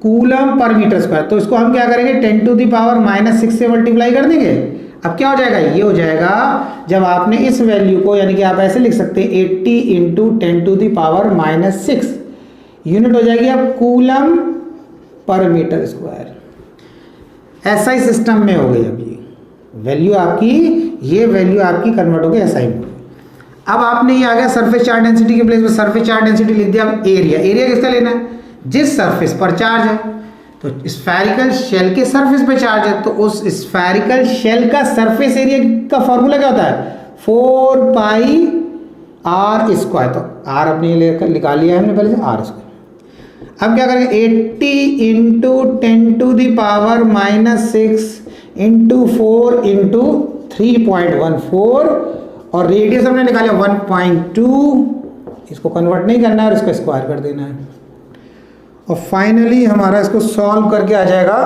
coulomb per metre square. तो इसको हम क्या करेंगे 10⁻⁻⁻6 से मल्टीप्लाई कर देंगे। अब क्या हो जाएगा, ये हो जाएगा जब आपने इस वैल्यू को, यानी कि आप ऐसे लिख सकते हैं 80 इंटू 10⁻⁻6 यूनिट हो जाएगी अब coulomb per metre square. SI system में हो गई अब ये वैल्यू आपकी, ये वैल्यू आपकी कन्वर्ट हो गई एसआई में। अब आपने ये आ गया सरफेस चार्ज डेंसिटी के प्लेस में सरफेस चार्ज डेंसिटी लिख दिया। अब एरिया, एरिया किसका लेना है, जिस सरफेस पर चार्ज है। तो स्फेरिकल शेल के सरफेस पे चार्ज है, तो उस स्फेरिकल शेल का सरफेस एरिया का फॉर्मूला क्या होता है 4 पाई आर स्क्वायर। तो आर अपने लिए निकाल लिया है हमने पहले से, आर स्क्वायर। अब क्या करेंगे 80 इंटू 10⁻⁻6 इंटू 4 इंटू 3.14 और रेडियस हमने निकाला 1.2। इसको कन्वर्ट नहीं करना है और इसको स्क्वायर कर देना है। और फाइनली हमारा इसको सॉल्व करके आ जाएगा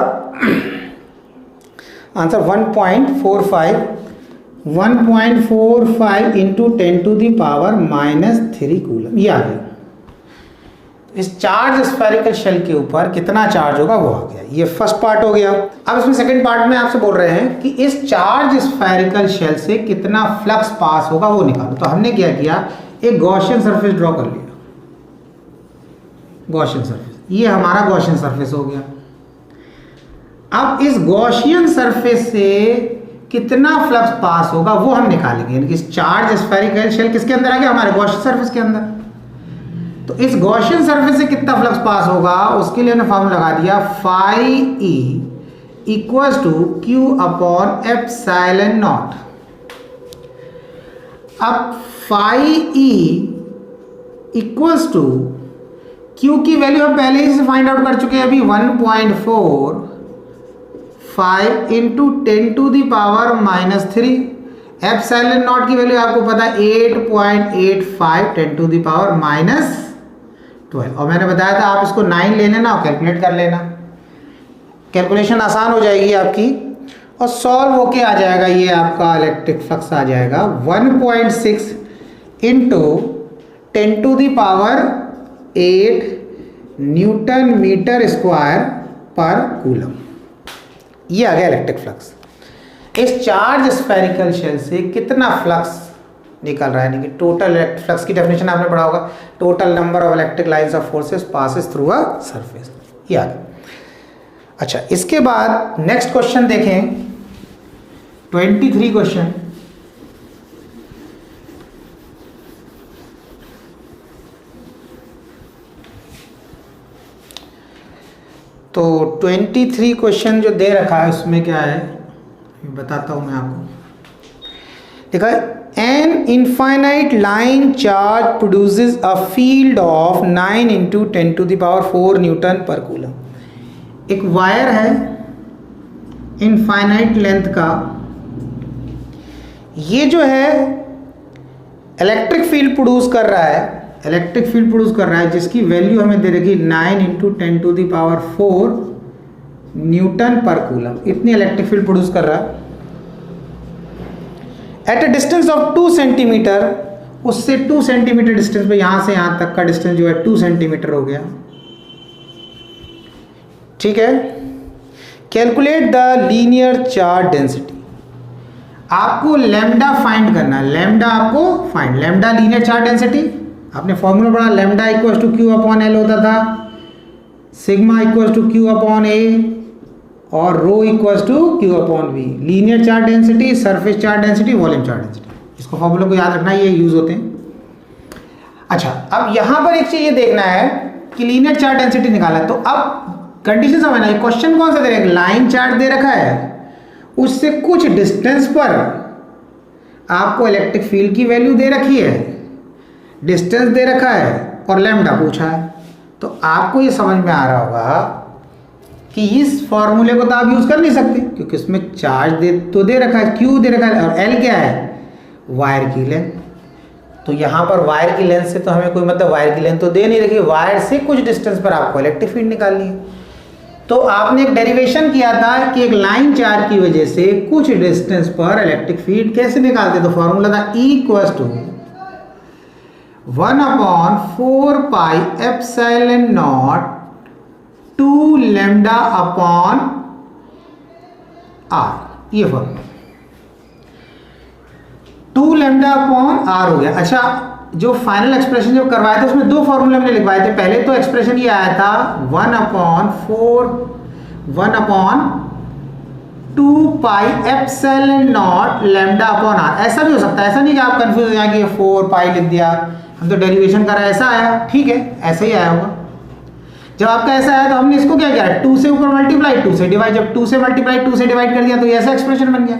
आंसर 1.45 इंटू 10⁻³ कूलम, ये आ गया। इस चार्ज स्फेरिकल शेल के ऊपर कितना चार्ज होगा वो आ गया। ये फर्स्ट पार्ट हो गया। अब इसमें सेकंड पार्ट में आपसे बोल रहे हैं कि इस चार्ज स्फेरिकल शेल से कितना फ्लक्स पास होगा वो निकालो। तो हमने क्या किया, एक गॉसियन सरफेस ड्रॉ कर लिया। गॉसियन सरफेस, ये हमारा गॉसियन सरफेस हो गया। अब इस गॉसियन सरफेस से कितना फ्लक्स पास होगा वो हम निकालेंगे। यानी कि इस चार्ज स्फेरिकल शेल किसके अंदर आ गया, हमारे गॉसियन सरफेस के अंदर। तो इस गॉसियन सरफेस से कितना फ्लक्स पास होगा उसके लिए हमने फॉर्मूला लगा दिया phi E equals to Q upon epsilon not. अब phi E equals to Q की वैल्यू हम पहले ही से फाइंड आउट कर चुके हैं अभी 1.45 इंटू 10⁻⁻3। एप्सिलॉन नॉट की वैल्यू आपको पता है 8.85 10⁻⁻12। और मैंने बताया था आप इसको 9 ले लेना और कैलकुलेट कर लेना, कैलकुलेशन आसान हो जाएगी आपकी और सॉल्व होके आ जाएगा। ये आपका इलेक्ट्रिक फ्लक्स आ जाएगा 1.6 इंटू 10⁸ न्यूटन मीटर स्क्वायर पर कूलम। ये आ गया इलेक्ट्रिक फ्लक्स। इस चार्ज स्फेरिकल शेल से कितना फ्लक्स निकल रहा है, यानी कि टोटल इलेक्ट्रिक फ्लक्स की डेफिनेशन आपने पढ़ा होगा, total number of electric lines of forces passes through a surface. ये आ गया। अच्छा, इसके बाद नेक्स्ट क्वेश्चन देखें 23 क्वेश्चन। तो 23 क्वेश्चन जो दे रखा है उसमें क्या है बताता हूं मैं आपको। देखा an infinite line charge produces a field of 9 × 10⁴ Newton per coulomb. एक वायर है इनफाइनाइट लेंथ का, ये जो है इलेक्ट्रिक फील्ड प्रोड्यूस कर रहा है, जिसकी वैल्यू हमें दे रखी 9 × 10⁴ न्यूटन पर कूलम। इतनी इलेक्ट्रिक फील्ड प्रोड्यूस कर रहा है at a distance of 2 centimetre. उससे 2 सेंटीमीटर डिस्टेंस पे, यहां से यहां तक का डिस्टेंस जो है 2 सेंटीमीटर हो गया। ठीक है। Calculate the linear charge density. आपको लैम्डा फाइंड करना है, लैम्डा लीनियर चार्ज डेंसिटी। आपने फॉर्मूला पढ़ा, लैम्डा इक्वल टू Q/L होता था, सिग्मा इक्वल टू Q/A और rho equal to Q/V। Linear charge density, surface charge density, volume charge density. इसको formula को याद रखना है, ये यूज होते हैं। अच्छा, अब यहां पर एक चीज ये देखना है कि लीनियर चार्ज डेंसिटी निकाला है, तो अब कंडीशन समझना है। क्वेश्चन कौन सा दे रखा है? लाइन चार्ज दे रखा है, उससे कुछ डिस्टेंस पर आपको इलेक्ट्रिक फील्ड की वैल्यू दे रखी है, डिस्टेंस दे रखा है और लैम्डा पूछा है। तो आपको ये समझ में आ रहा होगा कि इस फॉर्मूले को तो आप यूज कर नहीं सकते, क्योंकि उसमें चार्ज दे रखा है, Q दे रखा है और L क्या है? वायर की लेंथ। तो यहाँ पर वायर की लेंथ से तो हमें कोई मतलब, वायर की लेंथ तो दे नहीं रखी, वायर से कुछ डिस्टेंस पर आपको इलेक्ट्रिक फील्ड निकालनी है। तो आपने एक डेरिवेशन किया था कि एक लाइन चार्ज की वजह से कुछ डिस्टेंस पर इलेक्ट्रिक फील्ड कैसे निकालते, तो फॉर्मूला था E = 1/4πε0 2 λ/r। ये फॉर्मूला 2 λ/r हो गया। अच्छा, जो फाइनल एक्सप्रेशन जो करवाया था उसमें 2 फॉर्मूले हमने लिखवाए थे। पहले तो एक्सप्रेशन ये आया था 1/2πε0 λ/r। ऐसा भी हो सकता है, ऐसा नहीं कि आप कंफ्यूज हो जाए कि 4π लिख दिया, हम तो डेरिवेशन कर रहे हैं, ऐसा आया, ठीक है, ऐसा ही आया होगा। जब आपका ऐसा आया तो हमने इसको क्या किया, 2 से ऊपर मल्टीप्लाई, 2 से डिवाइड, जब 2 से मल्टीप्लाई 2 से डिवाइड कर दिया तो ऐसा एक्सप्रेशन बन गया।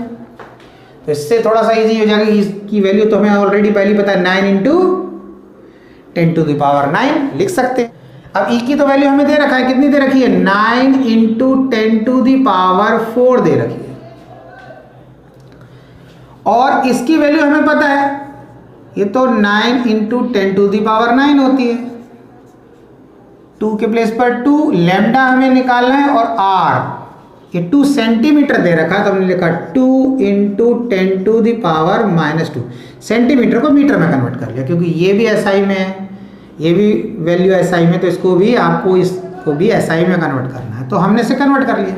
तो इससे थोड़ा सा इजी हो जाएगा। इसकी वैल्यू तो हमें ऑलरेडी पहले पता है, 9 × 10⁹ लिख सकते हैं। अब E की तो वैल्यू हमें दे रखा है, कितनी दे रखी है? 9 × 10⁴ दे रखी है, और इसकी वैल्यू हमें पता है, ये तो 9 × 10⁹ होती है। 2 के प्लेस पर 2, लैम्डा हमें निकालना है, और R ये 2 सेंटीमीटर दे रखा है, तो हमने लिखा 2 × 10⁻²। सेंटीमीटर को मीटर में कन्वर्ट कर लिया, क्योंकि ये भी SI में है, ये भी वैल्यू SI में, तो इसको भी आपको इसको भी SI में कन्वर्ट करना है, तो हमने इसे कन्वर्ट कर लिया।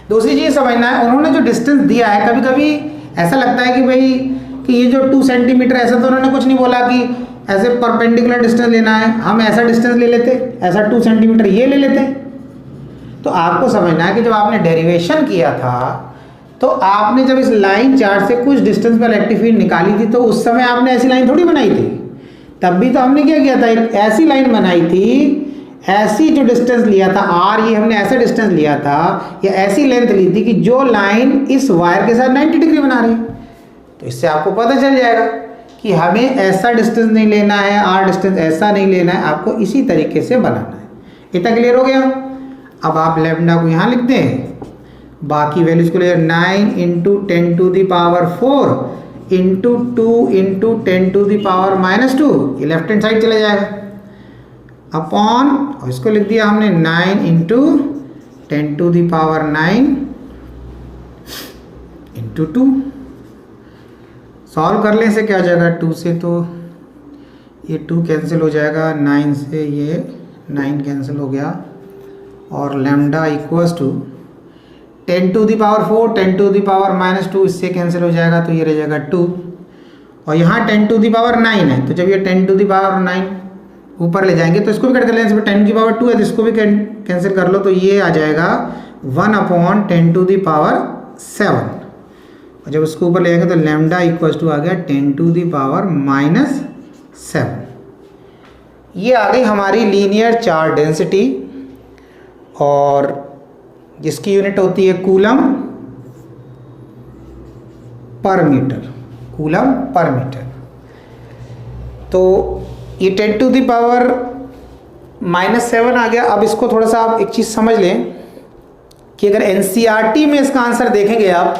दूसरी चीज़ समझना है, उन्होंने जो डिस्टेंस दिया है, कभी कभी ऐसा लगता है कि भाई कि ये जो 2 सेंटीमीटर, ऐसा तो उन्होंने कुछ नहीं बोला कि ऐसे परपेंडिकुलर डिस्टेंस लेना है, हम ऐसा डिस्टेंस ले लेते, ऐसा 2 सेंटीमीटर ये ले लेते। तो आपको समझना है कि जब आपने डेरिवेशन किया था, तो आपने जब इस लाइन चार्ज से कुछ डिस्टेंस पर इलेक्ट्रिक फील्ड निकाली थी, तो उस समय आपने ऐसी लाइन थोड़ी बनाई थी। तब भी तो हमने क्या किया था, एक ऐसी लाइन बनाई थी, ऐसी जो डिस्टेंस लिया था R, ये हमने ऐसा डिस्टेंस लिया था, या ऐसी लेंथ ली थी कि जो लाइन इस वायर के साथ 90 डिग्री बना रही है। तो इससे आपको पता चल जाएगा कि हमें ऐसा डिस्टेंस नहीं लेना है, R डिस्टेंस ऐसा नहीं लेना है, आपको इसी तरीके से बनाना है। इतना क्लियर हो गया? अब आप लैम्डा को यहाँ लिखते हैं, बाकी वैल्यूज को ले 9 × 10⁴ इंटू 2 × 10⁻², ये लेफ्ट हैंड साइड चला जाएगा, अपॉन, और इसको लिख दिया हमने 9 × 10⁹ इंटू 2। सॉल्व कर लेने से क्या हो जाएगा, 2 से तो ये 2 कैंसिल हो जाएगा, 9 से ये 9 कैंसिल हो गया, और लैम्डा इक्वल्स टू 10⁴ 10⁻², इससे कैंसिल हो जाएगा, तो ये रह जाएगा 2, और यहाँ 10⁹ है, तो जब ये 10⁹ ऊपर ले जाएंगे तो इसको भी कट कर लेंगे, 10⁻² है तो इसको भी कैंसिल कर लो, तो ये आ जाएगा 1/10⁻⁷, और जब इसको ऊपर ले जाएंगे तो लैम्डा इक्वल्स टू आ गया 10⁻⁷। ये आ गई हमारी लीनियर चार्ज डेंसिटी, और जिसकी यूनिट होती है coulomb per metre. Coulomb per metre. तो ये 10⁻⁻⁷ आ गया। अब इसको थोड़ा सा आप एक चीज़ समझ लें कि अगर एनसीईआरटी में इसका आंसर देखेंगे आप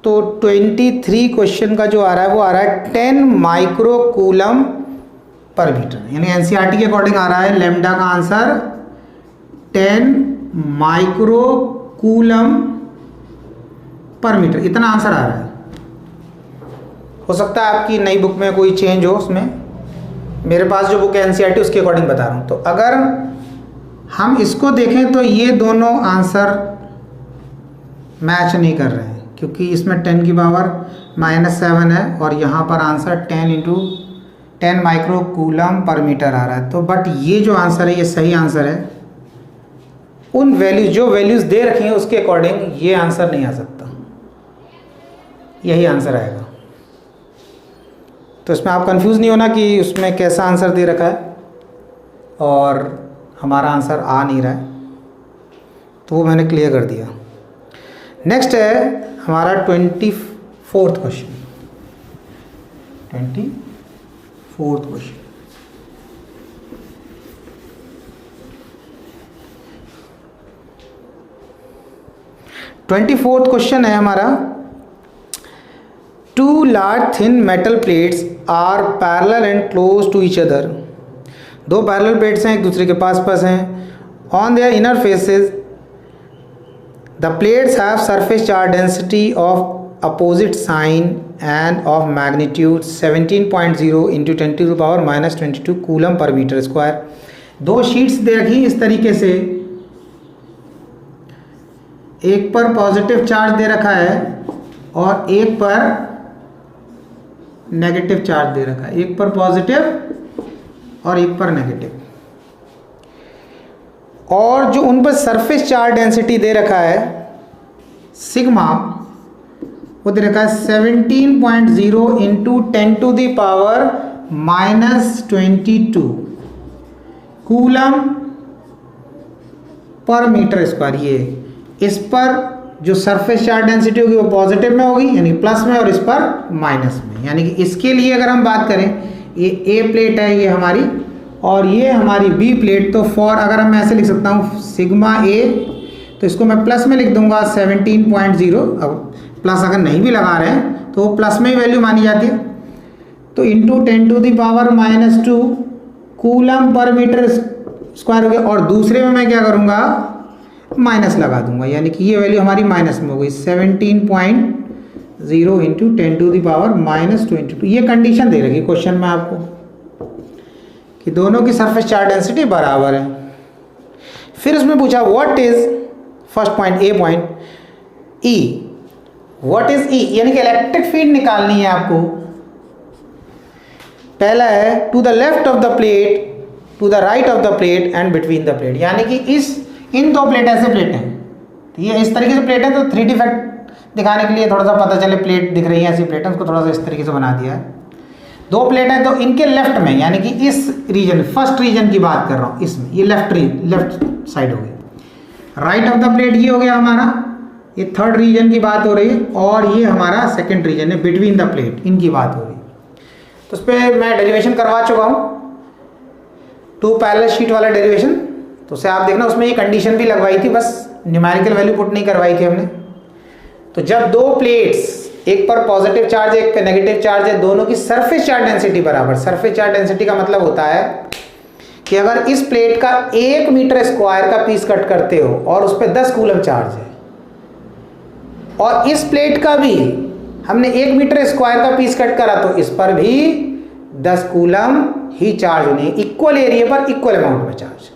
तो 23 क्वेश्चन का जो आ रहा है वो आ रहा है 10 माइक्रो कूलम पर मीटर, यानी एनसीईआरटी के अकॉर्डिंग आ रहा है लैम्डा का answer 10 micro coulomb per metre, इतना आंसर आ रहा है। हो सकता है आपकी नई बुक में कोई चेंज हो, उसमें मेरे पास जो बुक है एनसीईआरटी उसके अकॉर्डिंग बता रहा हूँ। तो अगर हम इसको देखें तो ये दोनों आंसर मैच नहीं कर रहे हैं, क्योंकि इसमें 10⁻⁻⁷ है और यहाँ पर answer 10 micro coulomb per metre आ रहा है। तो बट ये जो आंसर है ये सही आंसर है। उन वैल्यूज जो वैल्यूज़ दे रखी हैं उसके अकॉर्डिंग ये आंसर नहीं आ सकता, यही आंसर आएगा। तो इसमें आप कंफ्यूज नहीं होना कि उसमें कैसा आंसर दे रखा है और हमारा आंसर आ नहीं रहा है, तो वो मैंने क्लियर कर दिया। नेक्स्ट है हमारा 24th question. 24th question, question है हमारा 2 large thin metal plates are parallel and close to each other। दो पैरेलल प्लेट्स हैं, एक दूसरे के पास पास हैं। On their inner faces the plates have surface charge density of opposite sign and of magnitude 17.0 into 10⁻⁻22 coulomb per metre square. दो sheets दे रखी इस तरीके से, एक पर पॉजिटिव चार्ज दे रखा है और एक पर नेगेटिव चार्ज दे रखा है, एक पर पॉजिटिव और एक पर नेगेटिव। और जो उन पर सरफेस चार्ज डेंसिटी दे रखा है सिग्मा, वो दे रखा है 17.0 into 10⁻⁻22 coulomb per metre square. ये इस पर जो सरफेस चार्ज डेंसिटी होगी वो पॉजिटिव में होगी यानी प्लस में, और इस पर माइनस में। यानी कि इसके लिए अगर हम बात करें, ये ए प्लेट है ये हमारी और ये हमारी बी प्लेट। तो फॉर अगर हम ऐसे लिख सकता हूँ सिग्मा ए, तो इसको मैं प्लस में लिख दूंगा 17.0। अब प्लस अगर नहीं भी लगा रहे हैं तो वो प्लस में ही वैल्यू मानी जाती है। तो into 10⁻⁻2 coulomb per metre square हो गया। और दूसरे में मैं क्या करूँगा, माइनस लगा दूंगा, यानी कि ये वैल्यू हमारी माइनस में हो गई 17.0 इंटू 10⁻⁻22। ये कंडीशन दे रखी क्वेश्चन में आपको कि दोनों की सरफेस चार्ज डेंसिटी बराबर है। फिर उसमें पूछा what is first point, A point E, what is E, यानी कि इलेक्ट्रिक फील्ड निकालनी है आपको। पहला है to the left of the plate, to the right of the plate and between the plate. यानी कि इन दो प्लेट ऐसे प्लेट हैं, तो ये इस तरीके से प्लेट है। तो 3D इफेक्ट दिखाने के लिए थोड़ा सा पता चले प्लेट दिख रही है ऐसी प्लेट है, उसको थोड़ा सा इस तरीके से बना दिया है। दो प्लेट है तो इनके लेफ्ट में, यानी कि इस रीजन, फर्स्ट रीजन की बात कर रहा हूँ, इसमें ये लेफ्ट साइड हो गई। राइट ऑफ द प्लेट ये हो गया हमारा, ये थर्ड रीजन की बात हो रही है, और ये हमारा सेकेंड रीजन है बिटवीन द प्लेट, इनकी बात हो रही है। तो उस पर मैं डेरिवेशन करवा चुका हूँ, 2 पैरेलल शीट वाला डेरिवेशन। तो उसे आप देखना, उसमें ये कंडीशन भी लगवाई थी, बस न्यूमेरिकल वैल्यू पुट नहीं करवाई थी हमने। तो जब दो प्लेट्स, एक पर पॉजिटिव चार्ज है एक पर नेगेटिव चार्ज है, दोनों की सरफेस चार्ज डेंसिटी बराबर। सरफेस चार्ज डेंसिटी का मतलब होता है कि अगर इस प्लेट का 1 मीटर स्क्वायर का पीस कट करते हो और उस पर 10 कूलम चार्ज है, और इस प्लेट का भी हमने 1 मीटर स्क्वायर का पीस कट करा, तो इस पर भी 10 कूलम ही चार्ज होने, इक्वल एरिया पर इक्वल अमाउंट में चार्ज।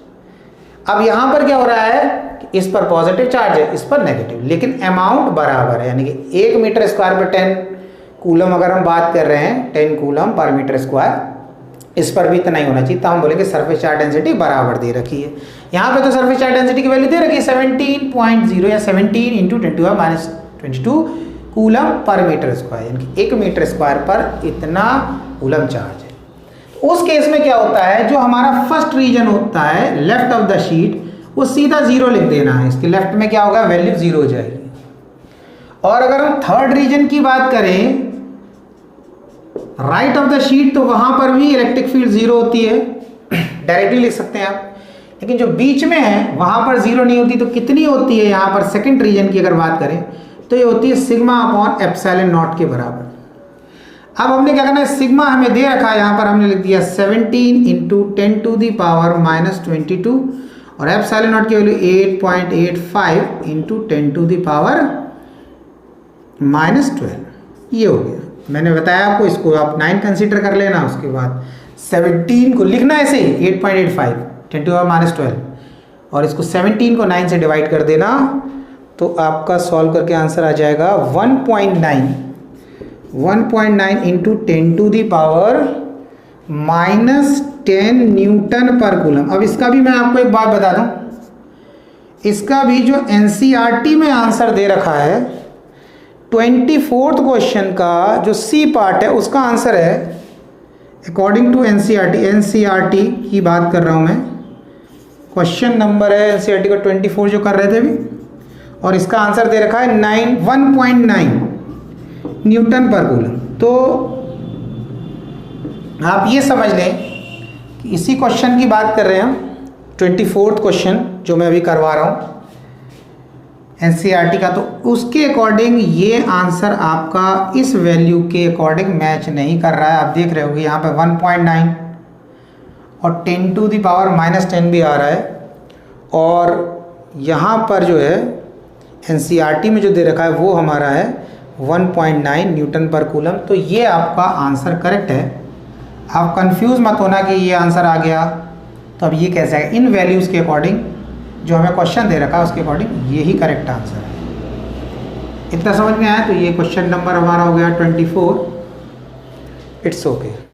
अब यहाँ पर क्या हो रहा है कि इस पर पॉजिटिव चार्ज है, इस पर नेगेटिव, लेकिन अमाउंट बराबर है। यानी कि 1 मीटर स्क्वायर पर 10 कूलम अगर हम बात कर रहे हैं, 10 कूलम पर मीटर स्क्वायर, इस पर भी इतना ही होना चाहिए। तो हम बोलेंगे सरफेस चार्ज डेंसिटी बराबर दे रखी है। यहाँ पे तो सरफेस चार्ज डेंसिटी की वैल्यू दे रखी है 17.0 या 17 into 10⁻⁻22 coulomb per metre square, यानी कि 1 मीटर स्क्वायर पर इतना कूलम चार्ज है। उस केस में क्या होता है, जो हमारा फर्स्ट रीजन होता है लेफ्ट ऑफ द शीट, वो सीधा 0 लिख देना है। इसके लेफ्ट में क्या होगा, वैल्यू 0 हो जाएगी। और अगर हम थर्ड रीजन की बात करें राइट ऑफ द शीट तो वहाँ पर भी इलेक्ट्रिक फील्ड 0 होती है, डायरेक्टली लिख सकते हैं आप। लेकिन जो बीच में है वहाँ पर 0 नहीं होती, तो कितनी होती है यहाँ पर सेकंड रीजन की अगर बात करें तो ये होती है सिग्मा अपॉन एप्सिलॉन नॉट के बराबर। अब हमने क्या करना है, सिग्मा हमें दे रखा है, यहाँ पर हमने लिख दिया 17 into 10 to the power minus 22 और एप्सिलॉन नॉट की value 8.85 into 10 to the power minus 12। ये हो गया, मैंने बताया आपको, इसको आप 9 कंसीडर कर लेना। उसके बाद 17 को लिखना ऐसे ही 8.85 10 टू पावर माइनस 12 और इसको 17 को 9 से डिवाइड कर देना, तो आपका सॉल्व करके आंसर आ जाएगा 1.9 into 10 to the power minus 10 newton per coulomb. अब इसका भी मैं आपको एक बात बता दूं, इसका भी जो एनसीईआरटी में आंसर दे रखा है 24th क्वेश्चन का जो सी पार्ट है उसका आंसर है अकॉर्डिंग टू एनसीईआरटी की बात कर रहा हूं मैं, क्वेश्चन नंबर है एनसीईआरटी का 24 जो कर रहे थे अभी, और इसका आंसर दे रखा है 1.9 न्यूटन पर कूलम। तो आप ये समझ लें कि इसी क्वेश्चन की बात कर रहे हैं हम, 24th क्वेश्चन जो मैं अभी करवा रहा हूँ एनसीईआरटी का, तो उसके अकॉर्डिंग ये आंसर आपका इस वैल्यू के अकॉर्डिंग मैच नहीं कर रहा है। आप देख रहे होगे यहाँ पे 1.9 और 10 टू दी पावर माइनस 10 भी आ रहा है, और यहाँ पर जो है एनसीईआरटी में जो दे रखा है वो हमारा है 1.9 न्यूटन पर कूलम। तो ये आपका आंसर करेक्ट है। आप कंफ्यूज मत होना कि ये आंसर आ गया तो अब ये कैसे है, इन वैल्यूज़ के अकॉर्डिंग जो हमें क्वेश्चन दे रखा है उसके अकॉर्डिंग यही करेक्ट आंसर है। इतना समझ में आया? तो ये क्वेश्चन नंबर हमारा हो गया 24। It's okay.